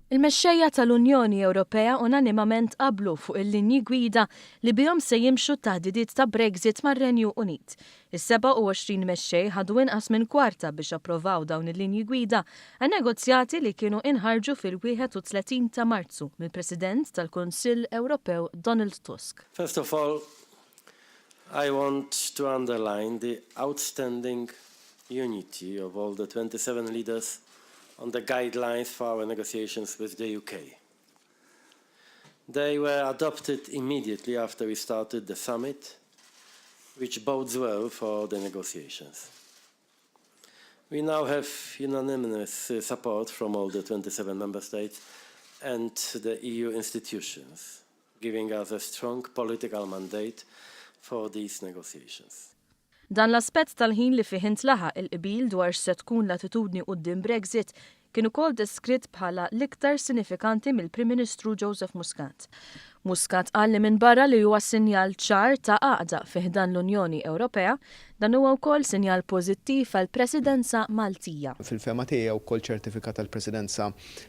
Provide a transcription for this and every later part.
Il-mexxejja tal-Unjoni Ewropea unanimament qablu fuq il-linji gwida li bihom se jimxu t-taħdidiet ta' Brexit mar-Renju Unit. Is-27 mexxej ħadu inqas minn kwarta biex approvaw dawn il-linji gwida għan negozjati li kienu inħarġu fil-31 ta' Marzu mill-President tal-Kunsill Ewropew Donald Tusk. First of all, I want to underline the outstanding unity of all the 27 leaders on the guidelines for our negotiations with the UK. They were adopted immediately after we started the summit, which bodes well for the negotiations. We now have unanimous support from all the 27 member states and the EU institutions, giving us a strong political mandate for these negotiations. Dan l-aspett tal-ħin li fih intlaħaq il-qbil dwar se tkun l-attitudni quddiem Brexit kien ukoll deskritt bħala l-iktar sinifikanti mill-Prim Ministru Joseph Muscat. Muscat qal li minn barra li huwa sinjal ċar ta' għaqda fih dan l-Unjoni Ewropea, dan huwa wkoll sinjal pożittiv għall-Presidenza Maltija. Fil-fema tiegħi wkoll ċertifikat tal-Presidenza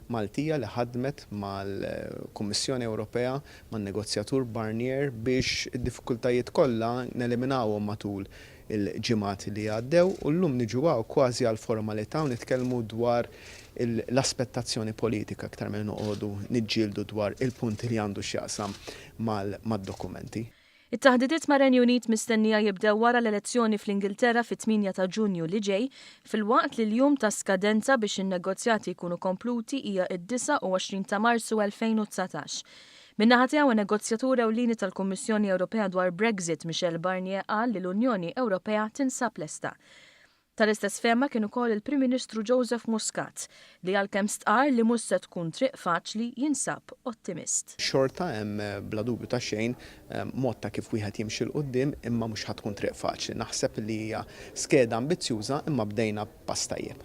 Maltija li ħadmet mal-Kummissjoni Ewropea man-negozjatur Barnier biex id-diffikultajiet kollha neliminawhom matul il-ġimgħat li għaddew u llum niġu kważi għal formalità u nitkellmu dwar l-aspettazzjoni politika aktar minn noqogħdu niġġieldu dwar il-punti li għandu x'jaqsam mad-dokumenti. It-taħdidiet ma' Renju Unit mistennija jibdew wara l-elezzjoni fl-Ingilterra fit-8 ta' Ġunju li ġej, fil-waqt li l-jum ta' skadenza biex in-negozjati jkunu kompluti hija id-29 ta' Marzu 2019. Min-naħa tiegħu negozjatur ewlieni tal-Kummissjoni Ewropea dwar Brexit Michel Barnier qal li l-Unjoni Ewropea tinsab lesta. Tal-istess femma kien ukoll il-Prim Ministru Joseph Muscat li għalkemm stqar li mhux se tkun triq faċli jinsab ottimist. Xorta hemm bla dubju ta' xejn mod ta' kif wieħed jimxi l qudiem imma mhux ħadd tkun triq faċli. Naħseb li hija skeda ambizzjuża imma bdejna pass tajjeb.